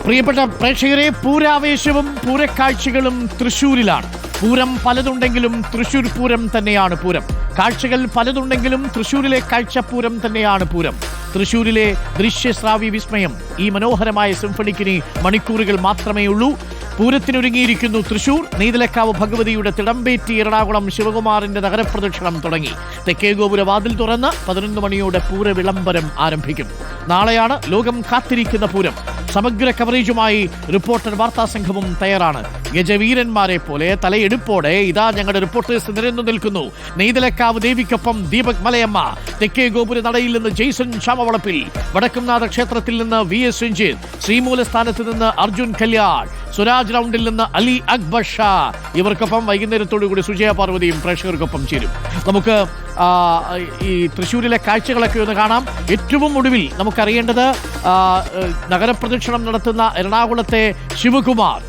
പ്രിയപ്പെട്ട പ്രേക്ഷകരെ, പൂരാവേശവും പൂരക്കാഴ്ചകളും തൃശ്ശൂരിലാണ്. പൂരം പലതുണ്ടെങ്കിലും തൃശ്ശൂർ പൂരം തന്നെയാണ് പൂരം. കാഴ്ചകൾ പലതുണ്ടെങ്കിലും തൃശ്ശൂരിലെ കാഴ്ചപ്പൂരം തന്നെയാണ് പൂരം. തൃശ്ശൂരിലെ ദൃശ്യശ്രാവ്യ വിസ്മയം ഈ മനോഹരമായ സിംഫണിക്കിനി മണിക്കൂറുകൾ മാത്രമേ ഉള്ളൂ. പൂരത്തിനൊരുങ്ങിയിരിക്കുന്നു തൃശൂർ. നെയ്തലക്കാവ് ഭഗവതിയുടെ തിടമ്പേറ്റി എറണാകുളം ശിവകുമാറിന്റെ നഗരപ്രദക്ഷിണം തുടങ്ങി. തെക്കേ ഗോപുര വാതിൽ തുറന്ന് 11 മണിയോടെ പൂര വിളംബരം ആരംഭിക്കും. നാളെയാണ് ലോകം കാത്തിരിക്കുന്ന പൂരം. സമഗ്ര കവറേജുമായി റിപ്പോർട്ടർ വാർത്താ സംഘവും തയ്യാറാണ്. ഗജവീരന്മാരെ പോലെ തലയെടുപ്പോടെ ഇതാ ഞങ്ങളുടെ റിപ്പോർട്ടേഴ്സ് നിരന്നു നിൽക്കുന്നു. നെയ്തലക്കാവ് ദേവിക്കൊപ്പം ദീപക് മലയമ്മ, തെക്കേ ഗോപുര നടയിൽ നിന്ന് ജെയ്സൺ ശ്യാമവളപ്പിൽ, വടക്കുംനാഥ ക്ഷേത്രത്തിൽ നിന്ന് VS രഞ്ജിത്ത്, ശ്രീമൂലസ്ഥാനത്ത് നിന്ന് അർജുൻ കല്യാൺ, സ്വരാജ് റൗണ്ടിൽ നിന്ന് അലി അക്ബർ ഷാ. ഇവർക്കൊപ്പം വൈകുന്നേരത്തോടുകൂടി സുജയ പാർവതിയും പ്രേക്ഷകർക്കൊപ്പം ചേരും. നമുക്ക് ഈ തൃശ്ശൂരിലെ കാഴ്ചകളൊക്കെ ഒന്ന് കാണാം. ഏറ്റവും ഒടുവിൽ നമുക്കറിയേണ്ടത് നഗരപ്രദക്ഷിണം നടത്തുന്ന എറണാകുളത്തെ ശിവകുമാർ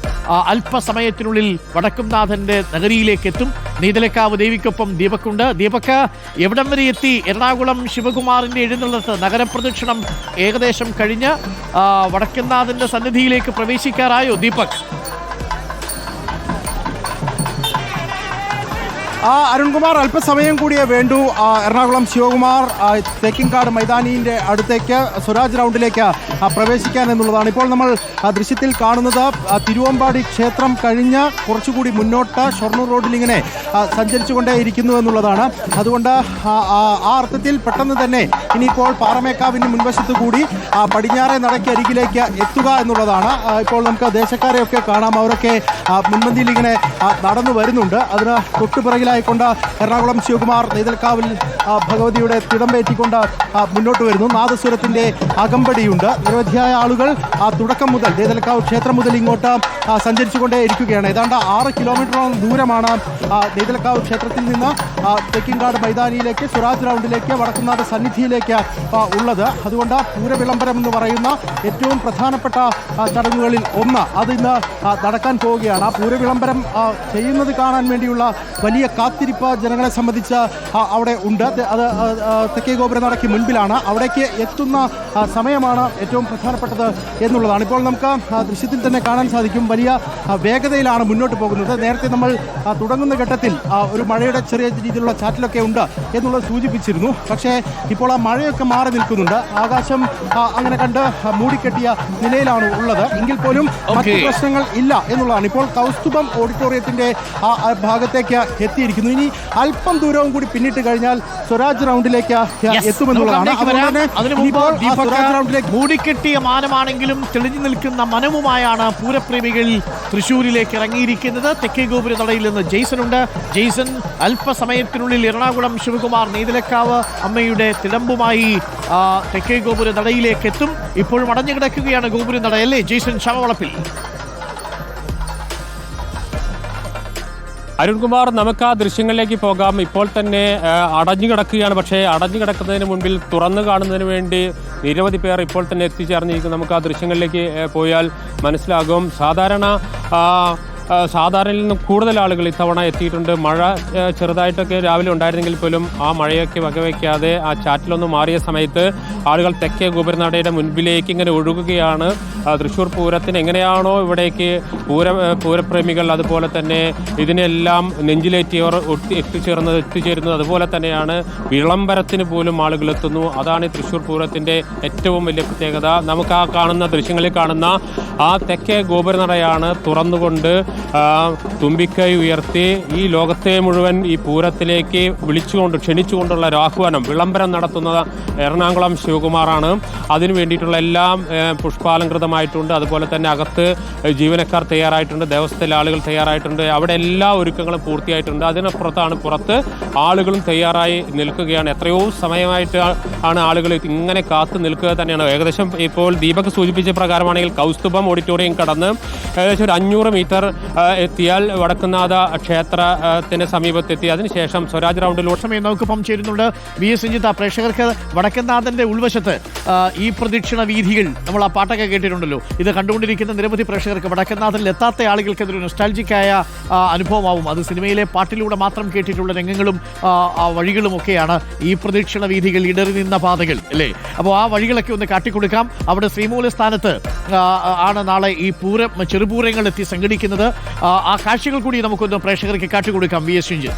അല്പസമയത്തിനുള്ളിൽ വടക്കുംനാഥന്റെ നഗരിയിലേക്ക് എത്തും. നെയ്തലക്കാവ് ദേവിക്കൊപ്പം ദീപക്കുണ്ട്. ദീപക്, എവിടം വരെ എത്തി എറണാകുളം ശിവകുമാറിന്റെ എഴുന്നള്ളത്ത്? നഗരപ്രദക്ഷിണം ഏകദേശം കഴിഞ്ഞ് വടക്കുംനാഥന്റെ സന്നിധിയിലേക്ക് പ്രവേശിക്കാറായോ ദീപക്? അരുൺകുമാർ, അല്പസമയം കൂടിയേ വേണ്ടൂ. എറണാകുളം ശിവകുമാർ തേക്കിൻകാട് മൈതാനിൻ്റെ അടുത്തേക്ക് സ്വരാജ് റൗണ്ടിലേക്ക് പ്രവേശിക്കാൻ എന്നുള്ളതാണ്. ഇപ്പോൾ നമ്മൾ ദൃശ്യത്തിൽ കാണുന്നത് തിരുവമ്പാടി ക്ഷേത്രം കഴിഞ്ഞ് കുറച്ചുകൂടി മുന്നോട്ട് ഷൊർണൂർ റോഡിൽ ഇങ്ങനെ സഞ്ചരിച്ചുകൊണ്ടേ ഇരിക്കുന്നു എന്നുള്ളതാണ്. അതുകൊണ്ട് ആ അർത്ഥത്തിൽ പെട്ടെന്ന് തന്നെ ഇനിയിപ്പോൾ പാറമേക്കാവിൻ്റെ മുൻവശത്തു കൂടി പടിഞ്ഞാറേ നടക്കരികിലേക്ക് എത്തുക എന്നുള്ളതാണ്. ഇപ്പോൾ നമുക്ക് ദേശക്കാരെയൊക്കെ കാണാം. അവരൊക്കെ മുൻപന്തിയിൽ ഇങ്ങനെ നടന്നു വരുന്നുണ്ട്. അതിന് തൊട്ടുപിറകിലായിക്കൊണ്ട് എറണാകുളം ശിവകുമാർ നെയ്തലക്കാവിൽ ഭഗവതിയുടെ തിടമ്പേറ്റിക്കൊണ്ട് മുന്നോട്ട് വരുന്നു. നാദസ്വരത്തിൻ്റെ അകമ്പടിയുണ്ട്. നിരവധിയായ ആളുകൾ തുടക്കം മുതൽ നെയ്തലക്കാവ് ക്ഷേത്രം മുതൽ ഇങ്ങോട്ട് സഞ്ചരിച്ചുകൊണ്ടേ ഇരിക്കുകയാണ്. ഏതാണ്ട് 6 കിലോമീറ്ററോളം ദൂരമാണ് നെയ്തലക്കാവ് ക്ഷേത്രത്തിൽ നിന്ന് തെക്കിൻകാട് മൈതാനിയിലേക്ക്, സ്വരാജ് റൗണ്ടിലേക്ക്, വടക്കുംനാഥ സന്നിധിയിലേക്ക് ഉള്ളത്. അതുകൊണ്ട് പൂരവിളംബരം എന്ന് പറയുന്ന ഏറ്റവും പ്രധാനപ്പെട്ട ചടങ്ങുകളിൽ ഒന്ന് അത് ഇന്ന് നടക്കാൻ പോവുകയാണ്. ആ പൂരവിളംബരം ചെയ്യുന്നത് കാണാൻ വേണ്ടിയുള്ള വലിയ കാത്തിരിപ്പ് ജനങ്ങളെ സംബന്ധിച്ച് അവിടെ ഉണ്ട്. അത് തെക്കേ ഗോപുര നടയ്ക്ക് മുൻപിലാണ്. അവിടേക്ക് എത്തുന്ന സമയമാണ് ഏറ്റവും പ്രധാനപ്പെട്ടത് എന്നുള്ളതാണ്. ഇപ്പോൾ നമുക്ക് ദൃശ്യത്തിൽ തന്നെ കാണാൻ സാധിക്കും. വലിയ വേഗതയിലാണ് മുന്നോട്ട് പോകുന്നത്. നേരത്തെ നമ്മൾ തുടങ്ങുന്ന ഘട്ടത്തിൽ ഒരു മഴയുടെ ചെറിയ രീതിയിലുള്ള ചാറ്റിലൊക്കെ ഉണ്ട് എന്നുള്ളത് സൂചിപ്പിച്ചിരുന്നു. പക്ഷേ ഇപ്പോൾ ആ മഴയൊക്കെ മാറി നിൽക്കുന്നുണ്ട്. ആകാശം അങ്ങനെ കണ്ട് മൂടിക്കെട്ടിയ നിലയിലാണ് ഉള്ളത്. എങ്കിൽ പോലും മറ്റു പ്രശ്നങ്ങൾ ഇല്ല എന്നുള്ളതാണ്. ഇപ്പോൾ കൗസ്തുഭം ഓഡിറ്റോറിയത്തിന്റെ ഭാഗത്തേക്ക് എത്തിയിരിക്കുന്നു. ഇനി അല്പം ദൂരവും കൂടി പിന്നിട്ട് കഴിഞ്ഞാൽ സ്വരാജ് റൗണ്ടിലേക്ക് എത്തുമെന്നുള്ളതാണ്. മൂടിക്കെട്ടിയ മാനമാണെങ്കിലും തെളിഞ്ഞു നിൽക്കുന്ന മനവുമായാണ് പൂരപ്രേമികൾ തൃശ്ശൂരിലേക്ക് ഇറങ്ങിയിരിക്കുന്നത്. തെക്കേ ഗോപുര നടയിൽ നിന്ന് ജെയ്സൺ ഉണ്ട്. ജെയ്സൺ അല്പസമയത്തിനുള്ളിൽ എറണാകുളം ശിവകുമാർ നെയ്തലക്കാവ് അമ്മയുടെ തിടമ്പുമായി തെക്കേ ഗോപുര നടയിലേക്ക് എത്തും. ഇപ്പോഴും അടഞ്ഞു കിടക്കുകയാണ് ഗോപുര നടയല്ലേ ജെയ്സൺ ശ്യാമവളപ്പിൽ? അരുൺകുമാർ, നമുക്ക് ആ ദൃശ്യങ്ങളിലേക്ക് പോകാം. ഇപ്പോൾ തന്നെ അടഞ്ഞു കിടക്കുകയാണ്. പക്ഷേ അടഞ്ഞു കിടക്കുന്നതിന് മുൻപിൽ തുറന്നു കാണുന്നതിന് വേണ്ടി നിരവധി പേർ ഇപ്പോൾ തന്നെ എത്തിച്ചേർന്നിരിക്കും. നമുക്ക് ആ ദൃശ്യങ്ങളിലേക്ക് പോയാൽ മനസ്സിലാകും. സാധാരണയിൽ നിന്നും കൂടുതൽ ആളുകൾ ഇത്തവണ എത്തിയിട്ടുണ്ട്. മഴ ചെറുതായിട്ടൊക്കെ രാവിലെ ഉണ്ടായിരുന്നെങ്കിൽ പോലും ആ മഴയൊക്കെ വകവയ്ക്കാതെ ആ ചാറ്റിലൊന്ന് മാറിയ സമയത്ത് ആളുകൾ തെക്കേ ഗോപുരനടയുടെ മുൻപിലേക്ക് ഇങ്ങനെ ഒഴുകുകയാണ്. തൃശ്ശൂർ പൂരത്തിന് എങ്ങനെയാണോ ഇവിടേക്ക് പൂരപ്രേമികൾ അതുപോലെ തന്നെ ഇതിനെല്ലാം നെഞ്ചിലേറ്റിയവർ എത്തിച്ചേരുന്നത് അതുപോലെ തന്നെയാണ് വിളംബരത്തിന് പോലും ആളുകൾ എത്തുന്നു. അതാണ് ഈ തൃശ്ശൂർ പൂരത്തിൻ്റെ ഏറ്റവും വലിയ പ്രത്യേകത. നമുക്ക് ആ കാണുന്ന ദൃശ്യങ്ങളിൽ കാണുന്ന ആ തെക്കേ ഗോപുരനടയാണ് തുറന്നുകൊണ്ട് തുമ്പിക്കൈ ഉയർത്തി ഈ ലോകത്തെ മുഴുവൻ ഈ പൂരത്തിലേക്ക് ക്ഷണിച്ചുകൊണ്ടുള്ള ഒരു ആഹ്വാനം, വിളംബരം നടത്തുന്നത് എറണാകുളം ശിവകുമാറാണ്. അതിനു വേണ്ടിയിട്ടുള്ള എല്ലാം പുഷ്പാലങ്കൃതമായിട്ടുണ്ട്. അതുപോലെ തന്നെ അകത്ത് ജീവനക്കാർ തയ്യാറായിട്ടുണ്ട്, ദേവസ്ഥയിലെ ആളുകൾ തയ്യാറായിട്ടുണ്ട്. അവിടെ എല്ലാ ഒരുക്കങ്ങളും പൂർത്തിയായിട്ടുണ്ട്. അതിനപ്പുറത്താണ് പുറത്ത് ആളുകളും തയ്യാറായി നിൽക്കുകയാണ്. എത്രയോ സമയമായിട്ട് ആണ് ആളുകൾ ഇങ്ങനെ കാത്തു നിൽക്കുക തന്നെയാണ്. ഏകദേശം ഇപ്പോൾ ദീപക് സൂചിപ്പിച്ച പ്രകാരമാണെങ്കിൽ കൗസ്തുഭം ഓഡിറ്റോറിയം കടന്ന് ഏകദേശം ഒരു 500 മീറ്റർ എത്തിയാൽ വടക്കുംനാഥ ക്ഷേത്രത്തിന് സമീപത്തെത്തി. അതിനുശേഷം സ്വരാജ് റൗണ്ടിലൂടെ നമുക്കിപ്പം ചേരുന്നുണ്ട് VS രഞ്ജിത്ത്. പ്രേക്ഷകർക്ക് വടക്കുംനാഥന്റെ ഉൾവശത്ത് ഈ പ്രദക്ഷിണ വീഥികൾ, നമ്മൾ ആ പാട്ടൊക്കെ കേട്ടിട്ടുണ്ട്, ഉണ്ടല്ലോ, ഇത് കണ്ടുകൊണ്ടിരിക്കുന്ന നിരവധി പ്രേക്ഷകർക്ക് വടക്കനാഥനിൽ എത്താത്ത ആളുകൾക്ക് അതൊരു നൊസ്റ്റാൾജിക്കായ അനുഭവമാവും. അത് സിനിമയിലെ പാട്ടിലൂടെ മാത്രം കേട്ടിട്ടുള്ള രംഗങ്ങളും വഴികളും ഒക്കെയാണ് ഈ പ്രദക്ഷിണ വീഥികൾ, ഇടറി നിന്ന പാതകൾ അല്ലേ. അപ്പോൾ ആ വഴികളൊക്കെ ഒന്ന് കാട്ടിക്കൊടുക്കാം. അവിടെ ശ്രീമൂലസ്ഥാനത്ത് ആണ് നാളെ ഈ ചെറുപൂരങ്ങൾ എത്തി സംഘടിക്കുന്നത്. ആ കാഴ്ചകൾ കൂടി നമുക്കൊന്ന് പ്രേക്ഷകർക്ക് കാട്ടിക്കൊടുക്കാം. വി എസ് ഷിഞ്ച്.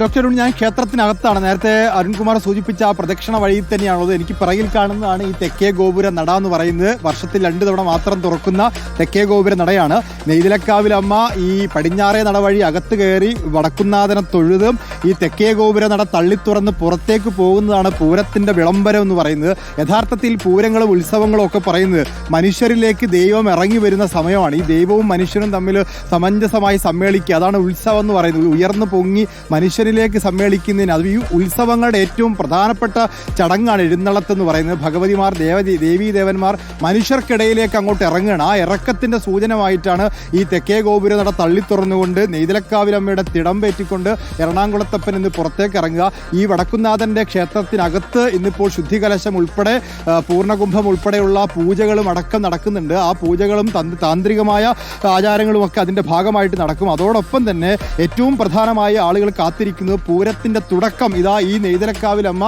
ഡോക്ടർ അരുൺ, ഞാൻ ക്ഷേത്രത്തിനകത്താണ്. നേരത്തെ അരുൺകുമാർ സൂചിപ്പിച്ച ആ പ്രദക്ഷിണ വഴിയിൽ തന്നെയാണുള്ളത്. എനിക്ക് പിറകിൽ കാണുന്നതാണ് ഈ തെക്കേ ഗോപുര നട എന്ന് പറയുന്നത്. വർഷത്തിൽ 2 തവണ മാത്രം തുറക്കുന്ന തെക്കേ ഗോപുര നടയാണ്. നെയ്തിലക്കാവിലമ്മ ഈ പടിഞ്ഞാറേ നട വഴി അകത്ത് കയറി വടക്കുന്നാഥനെ തൊഴുതും ഈ തെക്കേ ഗോപുര നട തള്ളിത്തുറന്ന് പുറത്തേക്ക് പോകുന്നതാണ് പൂരത്തിന്റെ വിളംബരം എന്ന് പറയുന്നത്. യഥാർത്ഥത്തിൽ പൂരങ്ങളും ഉത്സവങ്ങളും ഒക്കെ പറയുന്നത് മനുഷ്യരിലേക്ക് ദൈവം ഇറങ്ങി വരുന്ന സമയമാണ്. ഈ ദൈവവും മനുഷ്യനും തമ്മിൽ സമഞ്ജസമായി സമ്മേളിക്കുക, അതാണ് ഉത്സവം എന്ന് പറയുന്നത്. ഉയർന്നു പൊങ്ങി മനുഷ്യരിലേക്ക് സമ്മേളിക്കുന്നതിന് അത് ഈ ഉത്സവങ്ങളുടെ ഏറ്റവും പ്രധാനപ്പെട്ട ചടങ്ങാണ് എഴുന്നള്ളത്ത് എന്ന് പറയുന്നത്. ഭഗവതിമാർ, ദേവീദേവന്മാർ മനുഷ്യർക്കിടയിലേക്ക് അങ്ങോട്ട് ഇറങ്ങുകയാണ്. ആ ഇറക്കത്തിന്റെ സൂചനമായിട്ടാണ് ഈ തെക്കേ ഗോപുര നട തള്ളിത്തുറന്നുകൊണ്ട് നെയ്തിലക്കാവിലമ്മയുടെ തിടമ്പേറ്റിക്കൊണ്ട് എറണാകുളത്തപ്പൻ ഇന്ന് പുറത്തേക്ക് ഇറങ്ങുക. ഈ വടക്കുന്നാഥന്റെ ക്ഷേത്രത്തിനകത്ത് ഇന്നിപ്പോൾ ശുദ്ധികലശം ഉൾപ്പെടെ പൂർണ്ണകുംഭം ഉൾപ്പെടെയുള്ള പൂജകളും അടക്കം നടക്കുന്നുണ്ട്. ആ പൂജകളും താന്ത്രികമായ ആചാരങ്ങളും ഒക്കെ അതിന്റെ ഭാഗമായിട്ട് നടക്കും. അതോടൊപ്പം തന്നെ ഏറ്റവും പ്രധാനമായ ആളുകൾ കാത്തിരിക്കുന്നത് പൂരത്തിന്റെ തുടക്കം. ഇതാ ഈ നെയ്തലക്കാവിലമ്മ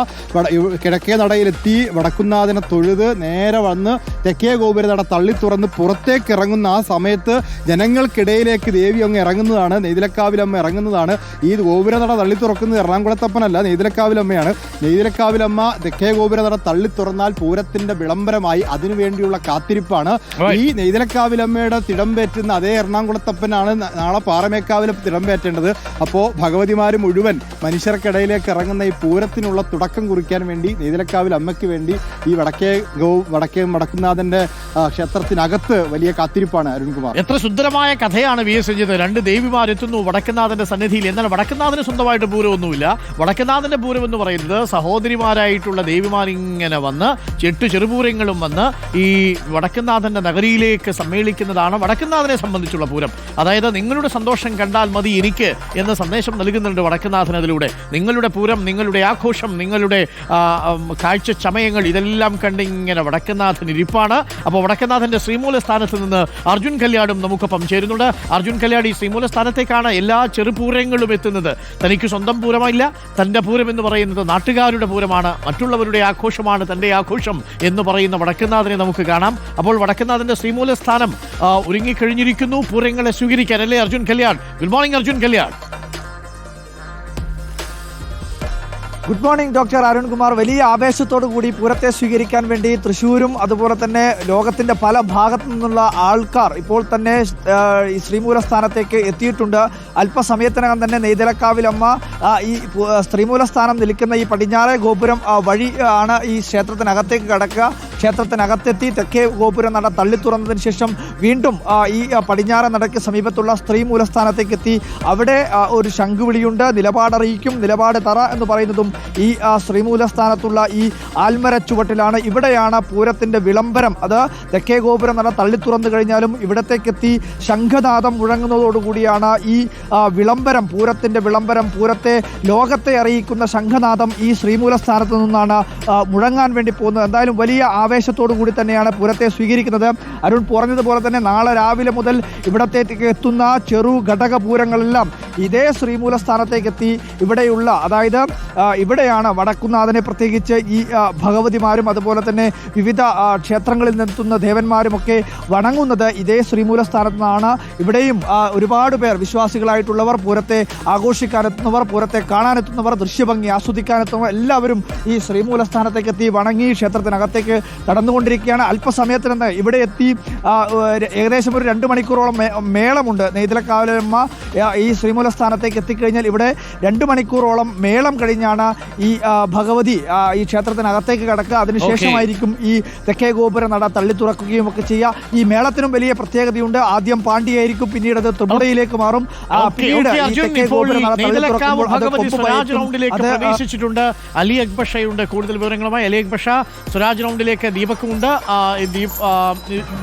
കിഴക്കേ നടയിലെത്തി വടക്കുന്നാഥനെ തൊഴുത് നേരെ വന്ന് തെക്കേ ഗോപുര നട തള്ളി തുറന്ന് പുറത്തേക്ക് ഇറങ്ങുന്ന ആ സമയത്ത് ജനങ്ങൾക്കിടയിലേക്ക് ദേവി അങ്ങ് ഇറങ്ങുന്നതാണ്. നെയ്തലക്കാവിലമ്മ ഇറങ്ങുന്നതാണ്. ഈ ഗോപുര നട തള്ളി തുറക്കുന്നത് എറണാകുളത്തപ്പനല്ല, നെയ്തലക്കാവിലമ്മയാണ്. നെയ്തലക്കാവിലമ്മ തെക്കേ ഗോപുര നട തള്ളി തുറന്നാൽ പൂരത്തിന്റെ വിളംബരമായി. അതിനുവേണ്ടിയുള്ള കാത്തിരിപ്പാണ്. ഈ നെയ്തലക്കാവിലമ്മയുടെ തിടമ്പേറ്റുന്ന അതേ എറണാകുളത്തപ്പനാണ് നാളെ പാറമേക്കാവിൽ തിടമ്പേറ്റേണ്ടത്. അപ്പോൾ ഭഗവതിമാർ മുഴുവൻ മനുഷ്യർക്കിടയിലേക്ക് ഇറങ്ങുന്ന ഈ പൂരത്തിനുള്ള തുടക്കം കുറിക്കാൻ വേണ്ടി നെയ്തലക്കാവിൽ അമ്മയ്ക്ക് വേണ്ടി ഈ വടക്കുന്നാഥന്റെ ക്ഷേത്രത്തിനകത്ത് വലിയ കാത്തിരിപ്പാണ്. അരുൺകുമാർ, എത്ര സുന്ദരമായ കഥയാണ് വി എസ് രഞ്ജിത്ത്. 2 ദേവിമാരെത്തുന്നു വടക്കുന്നാഥന്റെ സന്നിധിയിൽ. എന്നാൽ വടക്കുന്നാഥന് സ്വന്തമായിട്ട് പൂരമൊന്നുമില്ല. വടക്കുന്നാഥന്റെ പൂരം എന്ന് പറയുന്നത് സഹോദരിമാരായിട്ടുള്ള ദേവിമാരിങ്ങനെ വന്ന് 8 ചെറുപൂരങ്ങളും വന്ന് ഈ വടക്കുന്നാഥന്റെ നഗരിയിലേക്ക് സമ്മേളിക്കുന്നതാണ് വടക്കുന്നാഥനെ സംബന്ധിച്ചുള്ള പൂരം. അതായത് നിങ്ങളുടെ സന്തോഷം കണ്ടാൽ മതി എനിക്ക് എന്ന സന്ദേശം നൽകുന്നുണ്ട് വടക്കുന്നാഥൻ. അതിലൂടെ നിങ്ങളുടെ പൂരം, നിങ്ങളുടെ ആഘോഷം, നിങ്ങളുടെ കാഴ്ച ചമയങ്ങൾ ഇതെല്ലാം കണ്ട് ഇങ്ങനെ വടക്കുന്നാഥൻ ഇരിപ്പാണ്. അപ്പോൾ വടക്കുന്നാഥന്റെ ശ്രീമൂല സ്ഥാനത്ത് നിന്ന് അർജുൻ കല്യാടും നമുക്കൊപ്പം ചേരുന്നുണ്ട്. അർജുൻ കല്യാട്, ഈ ശ്രീമൂല സ്ഥാനത്തേക്കാണ് എല്ലാ ചെറുപൂരങ്ങളും എത്തുന്നത്. തനിക്ക് സ്വന്തം പൂരമില്ല. തൻ്റെ പൂരം എന്ന് പറയുന്നത് നാട്ടുകാരുടെ പൂരമാണ്, മറ്റുള്ളവരുടെ ആഘോഷമാണ് തൻ്റെ ആഘോഷം എന്ന് പറയുന്ന വടക്കുന്നാഥനെ നമുക്ക് കാണാം. അപ്പോൾ വടക്കുന്നാഥന്റെ ശ്രീമൂല സ്ഥാനം ഒരുങ്ങിക്കഴിഞ്ഞിരിക്കുന്നു പൂരങ്ങളെ സ്വീകരിക്കാൻ, അല്ലേ Arjun Kalliad? Good morning Arjun Kalliad. Good morning doctor Arunkumar. വലിയ ആവേശത്തോടു കൂടി പൂരത്തെ സ്വീകരിക്കാൻ വേണ്ടി തൃശ്ശൂരും അതുപോലെ തന്നെ ലോകത്തിന്റെ പല ഭാഗത്തു നിന്നുള്ള ആൾക്കാർ ഇപ്പോൾ തന്നെ ഈ ശ്രീമൂലസ്ഥാനത്തേക്ക് എത്തിയിട്ടുണ്ട്. അല്പസമയത്തിനകം തന്നെ നെയ്തലക്കാവിലമ്മ ഈ ശ്രീമൂലസ്ഥാനം നിൽക്കുന്ന ഈ പടിഞ്ഞാറേ ഗോപുരം വഴി ആണ് ഈ ക്ഷേത്രത്തിനകത്തേക്ക് കടക്കുക. ക്ഷേത്രത്തിനകത്തെത്തി തെക്കേ ഗോപുര നട തള്ളിത്തുറന്നതിന് ശേഷം വീണ്ടും ഈ പടിഞ്ഞാറ നടയ്ക്ക് സമീപത്തുള്ള ശ്രീമൂലസ്ഥാനത്തേക്ക് എത്തി അവിടെ ഒരു ശംഖുവിളിയുണ്ട്. നിലപാടറിയിക്കും, നിലപാട് തറ എന്ന് പറയുന്നതും ഈ ശ്രീമൂലസ്ഥാനത്തുള്ള ഈ ആൽമര ചുവട്ടിലാണ്. ഇവിടെയാണ് പൂരത്തിന്റെ വിളംബരം. അത് തെക്കേ ഗോപുര നട തള്ളിത്തുറന്നു കഴിഞ്ഞാലും ഇവിടത്തേക്കെത്തി ശംഖനാദം മുഴങ്ങുന്നതോടുകൂടിയാണ് ഈ വിളംബരം, പൂരത്തിന്റെ വിളംബരം, പൂരത്തെ ലോകത്തെ അറിയിക്കുന്ന ശംഖനാദം ഈ ശ്രീമൂലസ്ഥാനത്ത് നിന്നാണ് മുഴങ്ങാൻ വേണ്ടി പോകുന്നത്. എന്തായാലും വലിയ ആവേശത്തോടു കൂടി തന്നെയാണ് പൂരത്തെ സ്വീകരിക്കുന്നത്. അരുൺ പറഞ്ഞതുപോലെ തന്നെ നാളെ രാവിലെ മുതൽ ഇവിടത്തേക്ക് എത്തുന്ന ചെറു ഘടകപൂരങ്ങളെല്ലാം ഇതേ ശ്രീമൂലസ്ഥാനത്തേക്ക് എത്തി ഇവിടെയുള്ള, അതായത് ഇവിടെയാണ് വടക്കുന്നാഥനെ പ്രത്യേകിച്ച് ഈ ഭഗവതിമാരും അതുപോലെ തന്നെ വിവിധ ക്ഷേത്രങ്ങളിൽ നിന്നെത്തുന്ന ദേവന്മാരുമൊക്കെ വണങ്ങുന്നത് ഇതേ ശ്രീമൂലസ്ഥാനത്ത് നിന്നാണ്. ഇവിടെയും ഒരുപാട് പേർ വിശ്വാസികളായിട്ടുള്ളവർ, പൂരത്തെ ആഘോഷിക്കാനെത്തുന്നവർ, പൂരത്തെ കാണാനെത്തുന്നവർ, ദൃശ്യഭംഗി ആസ്വദിക്കാനെത്തുന്നവർ എല്ലാവരും ഈ ശ്രീമൂലസ്ഥാനത്തേക്ക് എത്തി വണങ്ങി ക്ഷേത്രത്തിനകത്തേക്ക് കടന്നുകൊണ്ടിരിക്കുകയാണ്. അല്പസമയത്തിനെന്ന് ഇവിടെ എത്തി ഏകദേശം ഒരു 2 മണിക്കൂറോളം മേളമുണ്ട്. നെയ്തലക്കാവിലമ്മ ഈ ശ്രീമൂലസ്ഥാനത്തേക്ക് എത്തിക്കഴിഞ്ഞാൽ ഇവിടെ 2 മണിക്കൂറോളം മേളം കഴിഞ്ഞാണ് ഈ ഭഗവതി ഈ ക്ഷേത്രത്തിനകത്തേക്ക് കടക്കുക. അതിനുശേഷമായിരിക്കും ഈ തെക്കേ ഗോപുര നട തള്ളി തുറക്കുകയും ഒക്കെ ചെയ്യുക. ഈ മേളത്തിനും വലിയ പ്രത്യേകതയുണ്ട്. ആദ്യം പാണ്ഡ്യയായിരിക്കും, പിന്നീട് അത് ത്രിപുരയിലേക്ക് മാറും. പിന്നീട് പ്രവേശിച്ചിട്ടുണ്ട് അലി അക്ബഷയുണ്ട്. കൂടുതൽ വിവരങ്ങളുമായി അലി അക്ബഷ. സ്വരാജ് റൗണ്ടിലേക്ക് ദീപക്കുമുണ്ട്.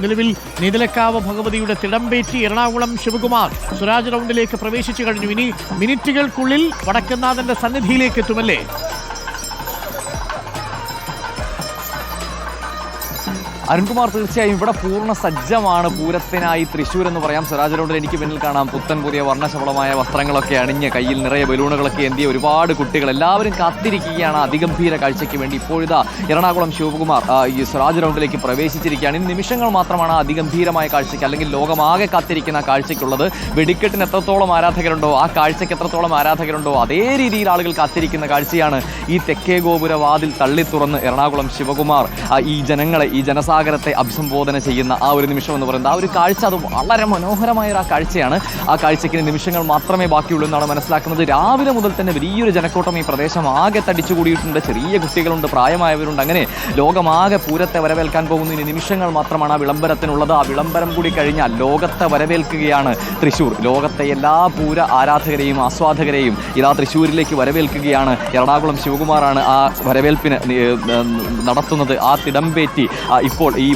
നിലവിൽ നെയ്തലക്കാവ് ഭഗവതിയുടെ തിടമ്പേറ്റി എറണാകുളം ശിവകുമാർ സ്വരാജ് റൗണ്ടിലേക്ക് പ്രവേശിച്ചു കഴിഞ്ഞു. ഇനി മിനിറ്റുകൾക്കുള്ളിൽ വടക്കുന്നാഥന്റെ സന്നിധിയിലേക്ക് എത്തുമല്ലേ? അരുൺകുമാർ, തീർച്ചയായും ഇവിടെ പൂർണ്ണ സജ്ജമാണ് പൂരത്തിനായി തൃശ്ശൂർ എന്ന് പറയാം. സ്വരാജ് റൗണ്ടിൽ എനിക്ക് പിന്നിൽ കാണാം പുത്തൻ പുതിയ വർണ്ണശബളമായ വസ്ത്രങ്ങളൊക്കെ അണിഞ്ഞ് കയ്യിൽ നിറയെ ബലൂണുകളൊക്കെ എന്തിയ ഒരുപാട് കുട്ടികൾ എല്ലാവരും കാത്തിരിക്കുകയാണ് അതിഗംഭീര കാഴ്ചയ്ക്ക് വേണ്ടി. ഇപ്പോഴിതാ എറണാകുളം ശിവകുമാർ ഈ സ്വരാജ് റൗണ്ടിലേക്ക് പ്രവേശിച്ചിരിക്കുകയാണ്. ഇനി നിമിഷങ്ങൾ മാത്രമാണ് അതിഗംഭീരമായ കാഴ്ചയ്ക്ക്, അല്ലെങ്കിൽ ലോകമാകെ കാത്തിരിക്കുന്ന കാഴ്ചയ്ക്കുള്ളത്. വെടിക്കെട്ടിന് എത്രത്തോളം ആരാധകരുണ്ടോ, ആ കാഴ്ചയ്ക്ക് എത്രത്തോളം ആരാധകരുണ്ടോ അതേ രീതിയിൽ ആളുകൾ കാത്തിരിക്കുന്ന കാഴ്ചയാണ് ഈ തെക്കേ ഗോപുര വാതിൽ തള്ളി തുറന്ന് എറണാകുളം ശിവകുമാർ ഈ ജനങ്ങളെ, ഈ ജനസാഗരത്തെ അഭിസംബോധന ചെയ്യുന്ന ആ ഒരു നിമിഷം എന്ന് പറയുന്നത്. ആ ഒരു കാഴ്ച അത് വളരെ മനോഹരമായ ഒരു കാഴ്ചയാണ്. ആ കാഴ്ചയ്ക്ക് നിമിഷങ്ങൾ മാത്രമേ ബാക്കിയുള്ളൂ എന്നാണ് മനസ്സിലാക്കുന്നത്. രാവിലെ മുതൽ തന്നെ വലിയൊരു ജനക്കൂട്ടം ഈ പ്രദേശം ആകെ തടിച്ചുകൂടിയിട്ടുണ്ട്. ചെറിയ കുട്ടികളുണ്ട്, പ്രായമായവരുണ്ട്. അങ്ങനെ ലോകമാകെ പൂരത്തെ വരവേൽക്കാൻ പോകുന്ന ഇനി നിമിഷങ്ങൾ മാത്രമാണ് ആ വിളംബരത്തിനുള്ളത്. ആ വിളംബരം കൂടി കഴിഞ്ഞാൽ ലോകത്തെ വരവേൽക്കുകയാണ് തൃശ്ശൂർ. ലോകത്തെ എല്ലാ പൂര ആരാധകരെയും ആസ്വാദകരെയും ഇതാ തൃശ്ശൂരിലേക്ക് വരവേൽക്കുകയാണ്. എറണാകുളം ശിവകുമാറാണ് ആ വരവേൽപ്പിന് നടത്തുന്നത്. ആ തിടമ്പേറ്റി ഇപ്പോൾ ഈ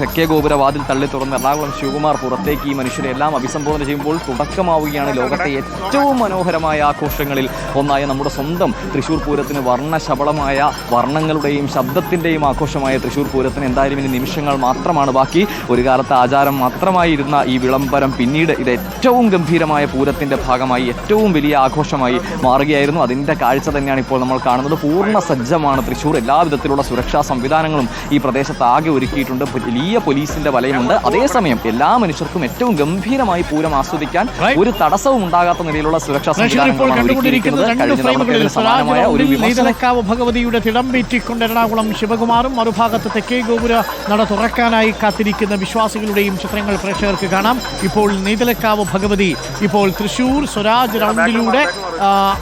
തെക്കേ ഗോപുര വാതിൽ തള്ളി തുറന്ന് എറണാകുളം ശിവകുമാർ പുറത്തേക്ക് ഈ മനുഷ്യരെ എല്ലാം അഭിസംബോധന ചെയ്യുമ്പോൾ തുടക്കമാവുകയാണ് ലോകത്തെ ഏറ്റവും മനോഹരമായ ആഘോഷങ്ങളിൽ ഒന്നായ നമ്മുടെ സ്വന്തം തൃശ്ശൂർ പൂരത്തിന് വർണ്ണശബളമായ വർണ്ണങ്ങളുടെയും ശബ്ദത്തിൻ്റെയും ആഘോഷമായ തൃശ്ശൂർ പൂരത്തിന് എന്തായാലും ഇനി നിമിഷങ്ങൾ മാത്രമാണ് ബാക്കി. ഒരു കാലത്ത് ആചാരം മാത്രമായിരുന്ന ഈ വിളംബരം പിന്നീട് ഇത് ഏറ്റവും ഗംഭീരമായ പൂരത്തിൻ്റെ ഭാഗമായി ഏറ്റവും വലിയ ആഘോഷമായി മാറുകയായിരുന്നു. അതിൻ്റെ കാഴ്ച തന്നെയാണ് ഇപ്പോൾ നമ്മൾ കാണുന്നത്. പൂർണ്ണ സജ്ജമാണ് തൃശ്ശൂർ. എല്ലാവിധത്തിലുള്ള സുരക്ഷാ സംവിധാനങ്ങളും ഈ പ്രദേശത്ത് ആകെ ഒരുക്കിയിട്ടുണ്ട്. വലിയ പോലീസിന്റെ വലയമുണ്ട്. അതേസമയം എല്ലാ മനുഷ്യർക്കും ഏറ്റവും ഗംഭീരമായി പൂരം ആസ്വദിക്കാൻ ഒരു തടസ്സവും ഉണ്ടാകാത്ത നിലയിലുള്ള സുരക്ഷാ സംവിധാനങ്ങൾ ഭഗവതിയുടെ തിടമ്പേറ്റിക്കൊണ്ട് എറണാകുളം ശിവകുമാറും മറുഭാഗത്ത് തെക്കേ ഗോപുര നട തുറക്കാനായി കാത്തിരിക്കുന്ന വിശ്വാസികളുടെയും ചിത്രങ്ങൾ പ്രേക്ഷകർക്ക് കാണാം. ഇപ്പോൾ നെയ്തലക്കാവ് ഭഗവതി ഇപ്പോൾ തൃശ്ശൂർ സ്വരാജ് റൗണ്ടിലൂടെ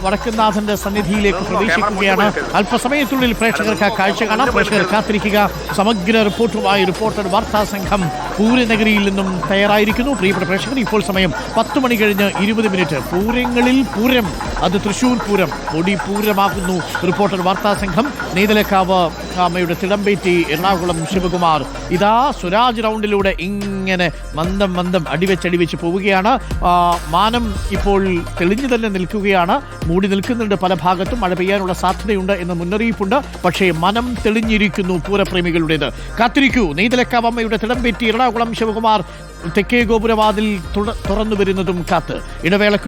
വടക്കുംനാഥന്റെ സന്നിധിയിലേക്ക് പ്രവേശിക്കുകയാണ്. അല്പസമയത്തുള്ളിൽ പ്രേക്ഷകർക്ക് കാഴ്ച കാണാം. പ്രേക്ഷകർ കാത്തിരിക്കുക. സമഗ്ര റിപ്പോർട്ടുമായി റിപ്പോർട്ടർ വാർത്താ സംഘം പൂരനഗരിയിൽ നിന്നും തയ്യാറായിരിക്കുന്നു. പ്രിയപ്പെട്ട പ്രേക്ഷകർ, ഇപ്പോൾ സമയം 10 മണി കഴിഞ്ഞ് 20 മിനിറ്റ്. പൂരങ്ങളിൽ പൂരം, അത് തൃശ്ശൂർ പൂരം പൂരമാകുന്നു. റിപ്പോർട്ടർ വാർത്താ സംഘം നെയ്തലക്കാവ് അമ്മയുടെ തിടമ്പേറ്റി എറണാകുളം ശിവകുമാർ ഇതാ സ്വരാജ് റൗണ്ടിലൂടെ ഇങ്ങനെ മന്ദം അടിവെച്ച് പോവുകയാണ്. മാനം ഇപ്പോൾ തെളിഞ്ഞു തന്നെ നിൽക്കുകയാണ്. മൂടി നിൽക്കുന്നുണ്ട് പല ഭാഗത്തും. മഴ പെയ്യാനുള്ള സാധ്യതയുണ്ട് എന്ന് മുന്നറിയിപ്പുണ്ട്. പക്ഷേ മനം തെളിഞ്ഞിരിക്കുന്നു പൂരപ്രേമികളുടേത്. കാത്തിരിക്കൂ. നെയ്തലക്കാവ് അമ്മയുടെ തിടമ്പേറ്റി എറണാകുളം ശിവകുമാർ തെക്കേ ഗോപുരവാതിൽ തുറന്നു വരുന്നതും കാത്ത്. ഇടവേളക്ക്